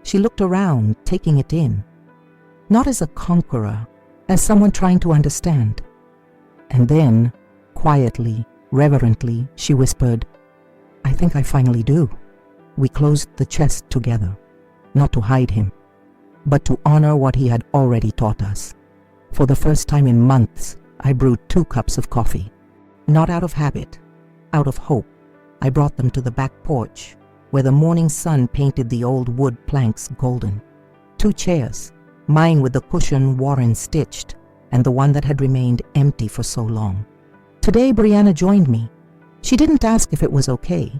She looked around, taking it in. Not as a conqueror, as someone trying to understand. And then, quietly, reverently, she whispered, I think I finally do. We closed the chest together, not to hide him, but to honor what he had already taught us. For the first time in months, I brewed 2 cups of coffee. Not out of habit, out of hope. I brought them to the back porch, where the morning sun painted the old wood planks golden. 2 chairs, mine with the cushion Warren stitched, and the one that had remained empty for so long. Today, Brianna joined me. She didn't ask if it was okay.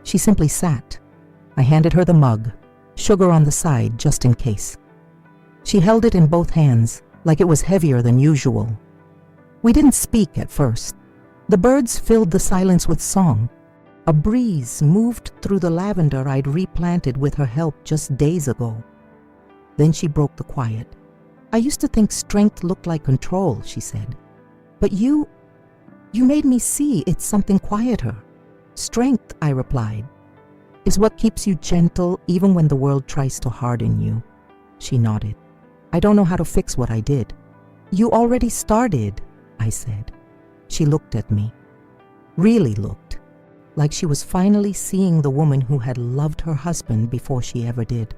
She simply sat. I handed her the mug, sugar on the side just in case. She held it in both hands, like it was heavier than usual. We didn't speak at first. The birds filled the silence with song. A breeze moved through the lavender I'd replanted with her help just days ago. Then she broke the quiet. I used to think strength looked like control, she said. But you made me see it's something quieter. Strength, I replied. is what keeps you gentle even when the world tries to harden you. She nodded. I don't know how to fix what I did. You already started, I said. She looked at me. Really looked. Like she was finally seeing the woman who had loved her husband before she ever did.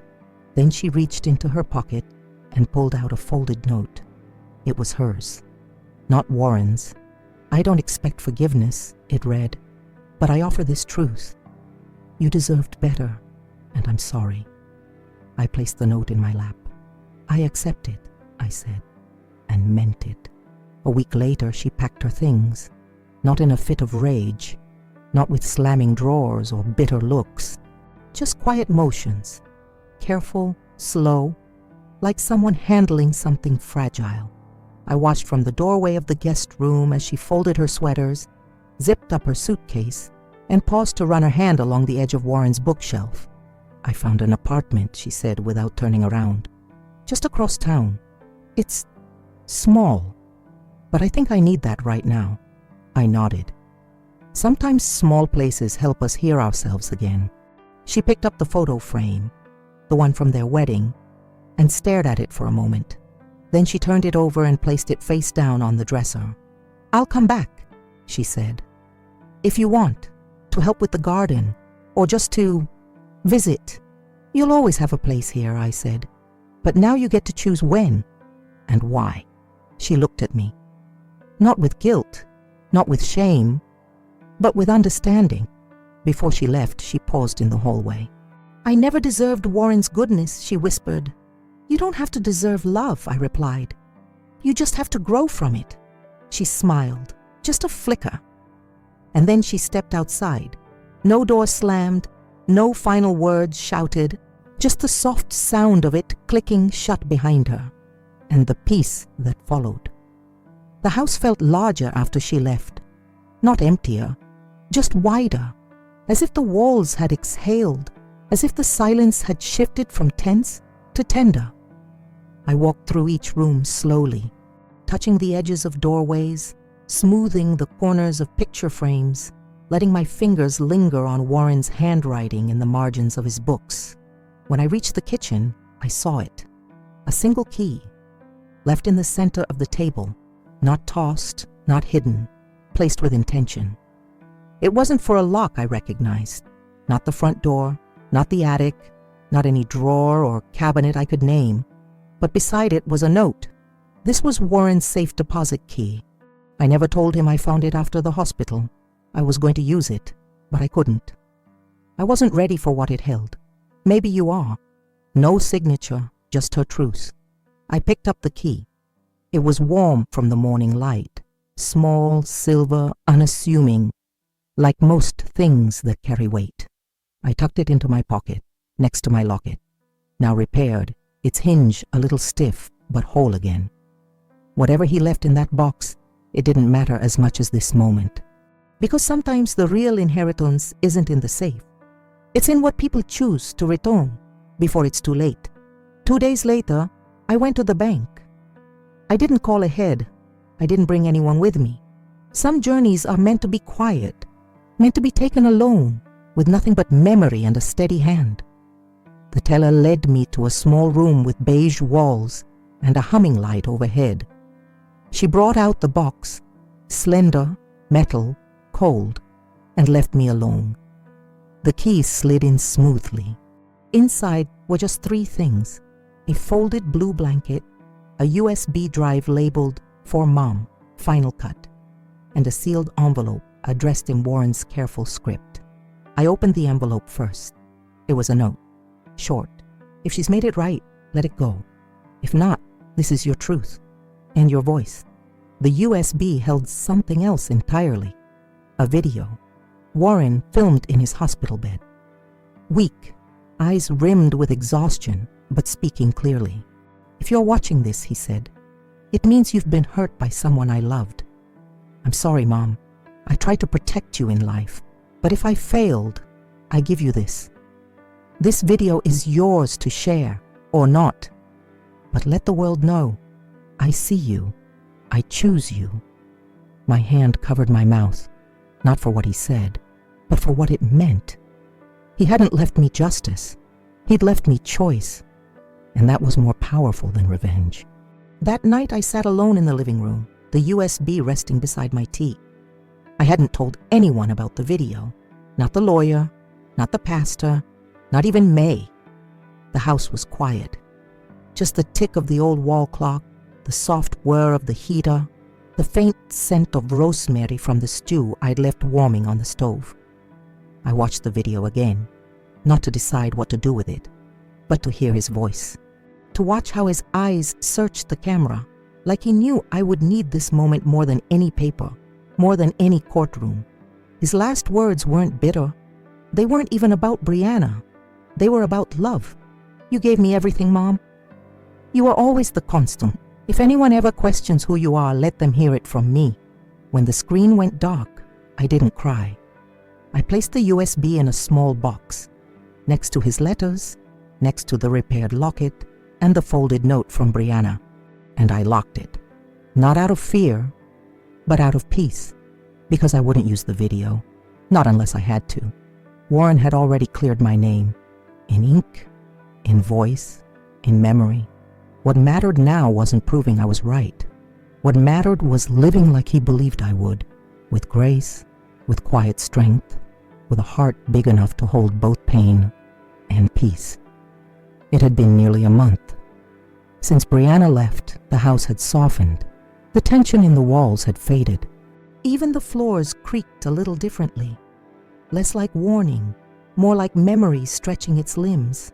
Then she reached into her pocket and pulled out a folded note. It was hers, not Warren's. I don't expect forgiveness, it read, but I offer this truth. You deserved better, and I'm sorry. I placed the note in my lap. I accept it, I said, and meant it. A week later, she packed her things, not in a fit of rage, not with slamming drawers or bitter looks, just quiet motions, careful, slow, like someone handling something fragile. I watched from the doorway of the guest room as she folded her sweaters, zipped up her suitcase, and paused to run her hand along the edge of Warren's bookshelf. I found an apartment, she said without turning around, just across town. It's small, but I think I need that right now. I nodded. Sometimes small places help us hear ourselves again. She picked up the photo frame, the one from their wedding, and stared at it for a moment. Then she turned it over and placed it face down on the dresser. I'll come back, she said. If you want, to help with the garden, or just to visit. You'll always have a place here, I said. But now you get to choose when and why. She looked at me. Not with guilt, not with shame, but with understanding. Before she left, she paused in the hallway. I never deserved Warren's goodness, she whispered. You don't have to deserve love, I replied. You just have to grow from it. She smiled, just a flicker. And then she stepped outside. No door slammed, no final words shouted, just the soft sound of it clicking shut behind her, and the peace that followed. The house felt larger after she left, not emptier, just wider, as if the walls had exhaled, as if the silence had shifted from tense to tender. I walked through each room slowly, touching the edges of doorways, smoothing the corners of picture frames, letting my fingers linger on Warren's handwriting in the margins of his books. When I reached the kitchen, I saw it. A single key, left in the center of the table, not tossed, not hidden, placed with intention. It wasn't for a lock I recognized, not the front door, not the attic, not any drawer or cabinet I could name, but beside it was a note. This was Warren's safe deposit key. I never told him I found it after the hospital. I was going to use it, but I couldn't. I wasn't ready for what it held. Maybe you are. No signature, just her truth. I picked up the key. It was warm from the morning light, small, silver, unassuming, like most things that carry weight. I tucked it into my pocket, next to my locket. Now repaired, its hinge a little stiff, but whole again. Whatever he left in that box, it didn't matter as much as this moment. Because sometimes the real inheritance isn't in the safe. It's in what people choose to return before it's too late. 2 days later, I went to the bank. I didn't call ahead. I didn't bring anyone with me. Some journeys are meant to be quiet, meant to be taken alone, with nothing but memory and a steady hand. The teller led me to a small room with beige walls and a humming light overhead. She brought out the box, slender, metal, cold, and left me alone. The keys slid in smoothly. Inside were just 3 things: a folded blue blanket, a USB drive labeled "For Mom, Final Cut," and a sealed envelope addressed in Warren's careful script. I opened the envelope first. It was a note, short. If she's made it right, let it go. If not, this is your truth and your voice. The USB held something else entirely. A video. Warren filmed in his hospital bed. Weak, eyes rimmed with exhaustion, but speaking clearly. If you're watching this, he said, it means you've been hurt by someone I loved. I'm sorry, Mom. I tried to protect you in life, but if I failed, I give you this. This video is yours to share or not, but let the world know. I see you. I choose you. My hand covered my mouth, not for what he said, but for what it meant. He hadn't left me justice. He'd left me choice, and that was more powerful than revenge. That night I sat alone in the living room, the USB resting beside my tea. I hadn't told anyone about the video, not the lawyer, not the pastor, not even May. The house was quiet. Just the tick of the old wall clock, the soft whir of the heater, the faint scent of rosemary from the stew I'd left warming on the stove. I watched the video again, not to decide what to do with it, but to hear his voice, to watch how his eyes searched the camera, like he knew I would need this moment more than any paper, more than any courtroom. His last words weren't bitter. They weren't even about Brianna. They were about love. "You gave me everything, Mom. You are always the constant. If anyone ever questions who you are, let them hear it from me." When the screen went dark, I didn't cry. I placed the USB in a small box, next to his letters, next to the repaired locket, and the folded note from Brianna, and I locked it. Not out of fear, but out of peace, because I wouldn't use the video, not unless I had to. Warren had already cleared my name, in ink, in voice, in memory. What mattered now wasn't proving I was right. What mattered was living like he believed I would, with grace, with quiet strength, with a heart big enough to hold both pain and peace. It had been nearly a month. Since Brianna left, the house had softened. The tension in the walls had faded. Even the floors creaked a little differently, less like warning, more like memory stretching its limbs.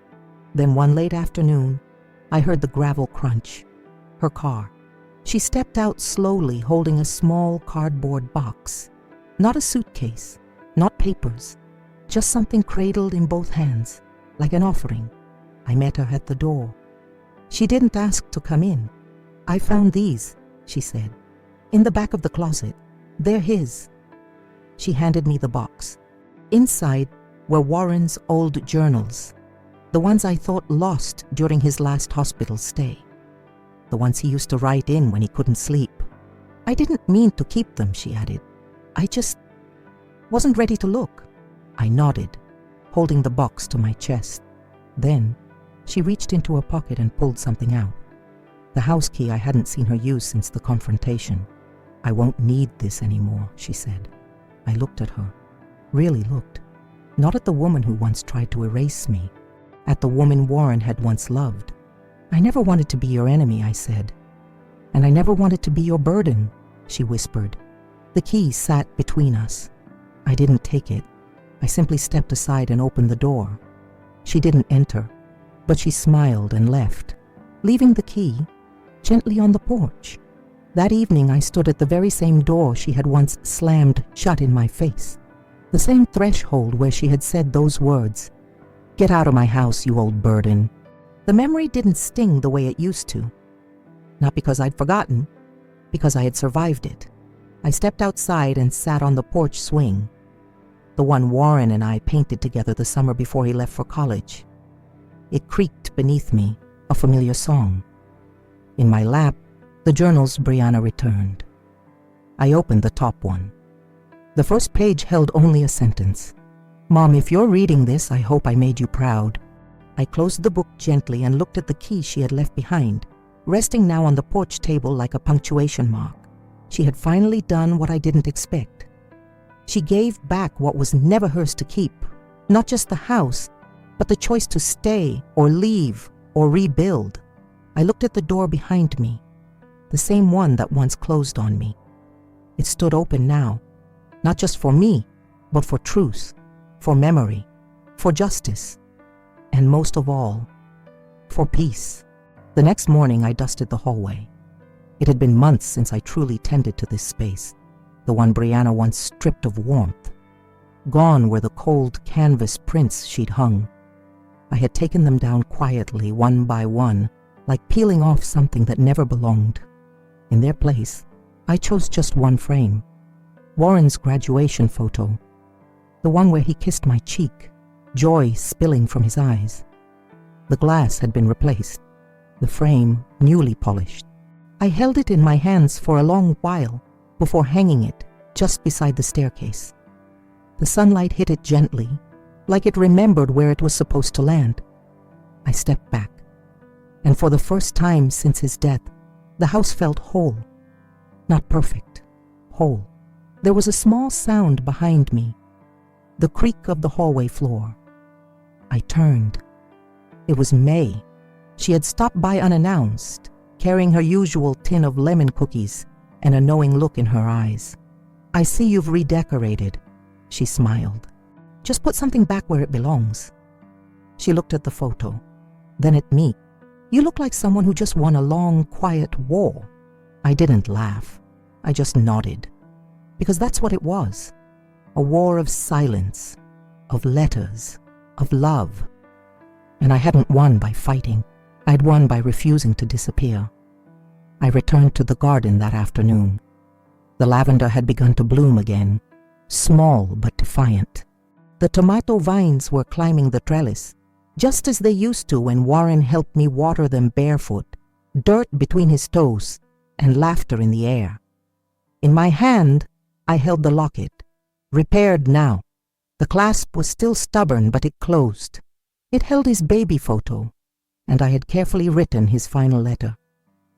Then one late afternoon, I heard the gravel crunch. Her car. She stepped out slowly, holding a small cardboard box. Not a suitcase, not papers, just something cradled in both hands, like an offering. I met her at the door. She didn't ask to come in. "I found these," she said, "in the back of the closet. They're his." She handed me the box. Inside were Warren's old journals, the ones I thought lost during his last hospital stay, the ones he used to write in when he couldn't sleep. "I didn't mean to keep them," she added. "I just wasn't ready to look." I nodded, holding the box to my chest. Then she reached into her pocket and pulled something out. The house key I hadn't seen her use since the confrontation. "I won't need this anymore," she said. I looked at her, really looked. Not at the woman who once tried to erase me, at the woman Warren had once loved. "I never wanted to be your enemy," I said. "And I never wanted to be your burden," she whispered. The key sat between us. I didn't take it. I simply stepped aside and opened the door. She didn't enter, but she smiled and left, leaving the key gently on the porch. That evening I stood at the very same door she had once slammed shut in my face, the same threshold where she had said those words, "Get out of my house, you old burden." The memory didn't sting the way it used to. Not because I'd forgotten, because I had survived it. I stepped outside and sat on the porch swing, the one Warren and I painted together the summer before he left for college. It creaked beneath me, a familiar song. In my lap, the journals Brianna returned. I opened the top one. The first page held only a sentence. "Mom, if you're reading this, I hope I made you proud." I closed the book gently and looked at the key she had left behind, resting now on the porch table like a punctuation mark. She had finally done what I didn't expect. She gave back what was never hers to keep, not just the house, but the choice to stay or leave or rebuild. I looked at the door behind me, the same one that once closed on me. It stood open now, not just for me, but for truth, for memory, for justice, and most of all, for peace. The next morning I dusted the hallway. It had been months since I truly tended to this space, the one Brianna once stripped of warmth. Gone were the cold canvas prints she'd hung. I had taken them down quietly, one by one, like peeling off something that never belonged. In their place, I chose just one frame, Warren's graduation photo, the one where he kissed my cheek, joy spilling from his eyes. The glass had been replaced, the frame newly polished. I held it in my hands for a long while before hanging it just beside the staircase. The sunlight hit it gently, like it remembered where it was supposed to land. I stepped back, and for the first time since his death, the house felt whole. Not perfect, whole. There was a small sound behind me, the creak of the hallway floor. I turned. It was May. She had stopped by unannounced, carrying her usual tin of lemon cookies and a knowing look in her eyes. "I see you've redecorated," she smiled. "Just put something back where it belongs." She looked at the photo, then at me. "You look like someone who just won a long, quiet war." I didn't laugh. I just nodded. Because that's what it was. A war of silence, of letters, of love. And I hadn't won by fighting. I'd won by refusing to disappear. I returned to the garden that afternoon. The lavender had begun to bloom again, small but defiant. The tomato vines were climbing the trellis, just as they used to when Warren helped me water them barefoot, dirt between his toes and laughter in the air. In my hand, I held the locket, repaired now. The clasp was still stubborn, but it closed. It held his baby photo, and I had carefully written his final letter,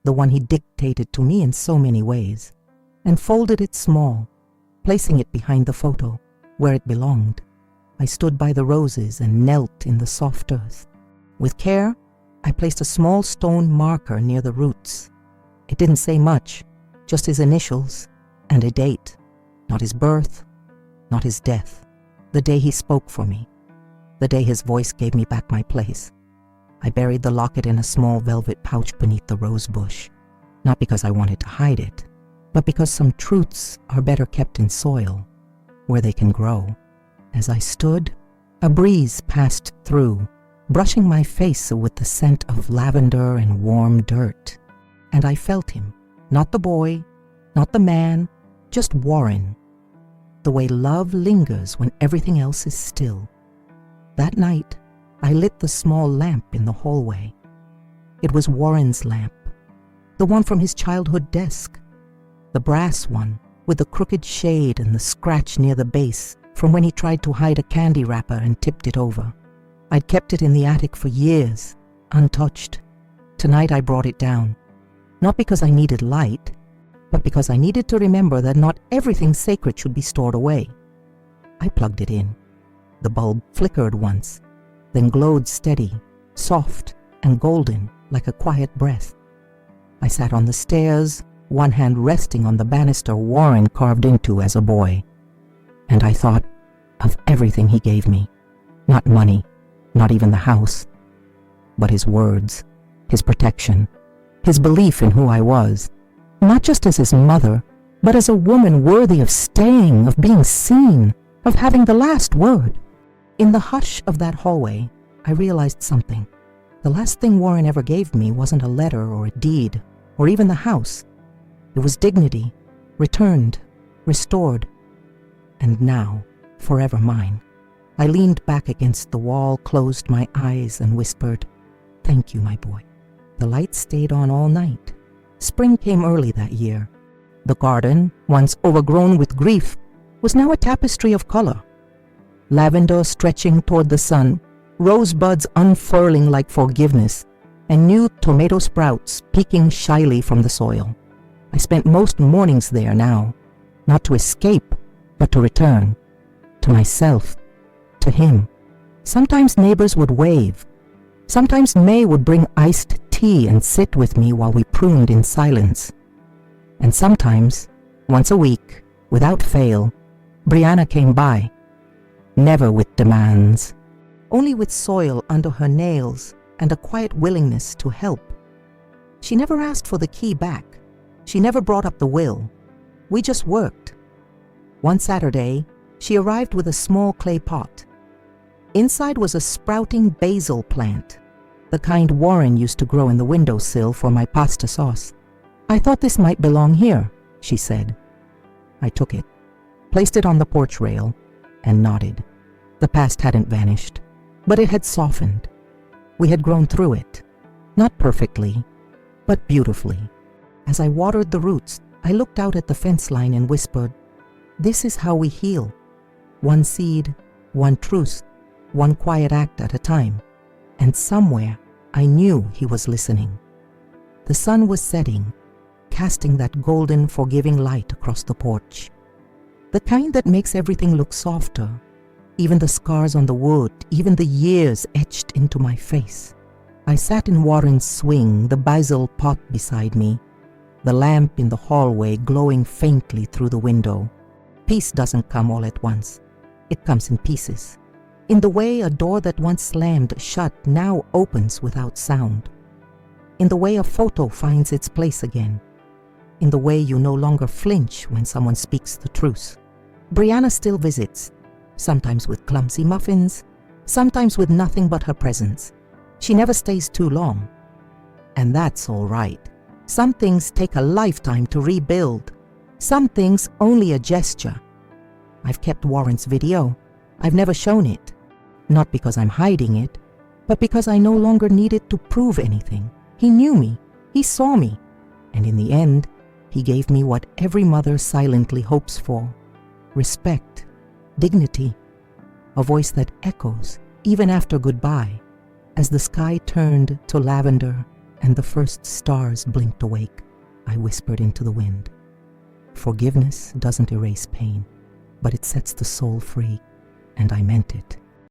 the one he dictated to me in so many ways, and folded it small, placing it behind the photo, where it belonged. I stood by the roses and knelt in the soft earth. With care, I placed a small stone marker near the roots. It didn't say much, just his initials and a date. Not his birth, not his death. The day he spoke for me. The day his voice gave me back my place. I buried the locket in a small velvet pouch beneath the rose bush. Not because I wanted to hide it, but because some truths are better kept in soil, where they can grow. As I stood, a breeze passed through, brushing my face with the scent of lavender and warm dirt. And I felt him, not the boy, not the man, just Warren. The way love lingers when everything else is still. That night, I lit the small lamp in the hallway. It was Warren's lamp, the one from his childhood desk, the brass one with the crooked shade and the scratch near the base from when he tried to hide a candy wrapper and tipped it over. I'd kept it in the attic for years, untouched. Tonight I brought it down, not because I needed light, but because I needed to remember that not everything sacred should be stored away. I plugged it in. The bulb flickered once, then glowed steady, soft and golden like a quiet breath. I sat on the stairs, one hand resting on the banister Warren carved into as a boy. And I thought of everything he gave me. Not money, not even the house, but his words, his protection, his belief in who I was, not just as his mother, but as a woman worthy of staying, of being seen, of having the last word. In the hush of that hallway, I realized something. The last thing Warren ever gave me wasn't a letter or a deed, or even the house. It was dignity, returned, restored, and now, forever mine. I leaned back against the wall, closed my eyes, and whispered, "Thank you, my boy." The lights stayed on all night. Spring came early that year. The garden, once overgrown with grief, was now a tapestry of color. Lavender stretching toward the sun, rosebuds unfurling like forgiveness, and new tomato sprouts peeking shyly from the soil. I spent most mornings there now, not to escape, but to return. To myself, to him. Sometimes neighbors would wave. Sometimes May would bring iced tea and sit with me while we pruned in silence. And sometimes, once a week, without fail, Brianna came by. Never with demands, only with soil under her nails and a quiet willingness to help. She never asked for the key back. She never brought up the will. We just worked. One Saturday, she arrived with a small clay pot. Inside was a sprouting basil plant, the kind Warren used to grow in the windowsill for my pasta sauce. "I thought this might belong here," she said. I took it, placed it on the porch rail, and nodded. The past hadn't vanished, but it had softened. We had grown through it, not perfectly, but beautifully. As I watered the roots, I looked out at the fence line and whispered, "This is how we heal. One seed, one truth, one quiet act at a time, and somewhere I knew he was listening. The sun was setting, casting that golden, forgiving light across the porch. The kind that makes everything look softer, even the scars on the wood, even the years etched into my face. I sat in Warren's swing, the basil pot beside me, the lamp in the hallway glowing faintly through the window. Peace doesn't come all at once. It comes in pieces. In the way a door that once slammed shut now opens without sound. In the way a photo finds its place again. In the way you no longer flinch when someone speaks the truth. Brianna still visits, sometimes with clumsy muffins, sometimes with nothing but her presence. She never stays too long. And that's all right. Some things take a lifetime to rebuild. Some things only a gesture. I've kept Warren's video. I've never shown it. Not because I'm hiding it, but because I no longer needed to prove anything. He knew me. He saw me. And in the end, he gave me what every mother silently hopes for. Respect, dignity, a voice that echoes even after goodbye. As the sky turned to lavender and the first stars blinked awake, I whispered into the wind. Forgiveness doesn't erase pain, but it sets the soul free, and I meant it.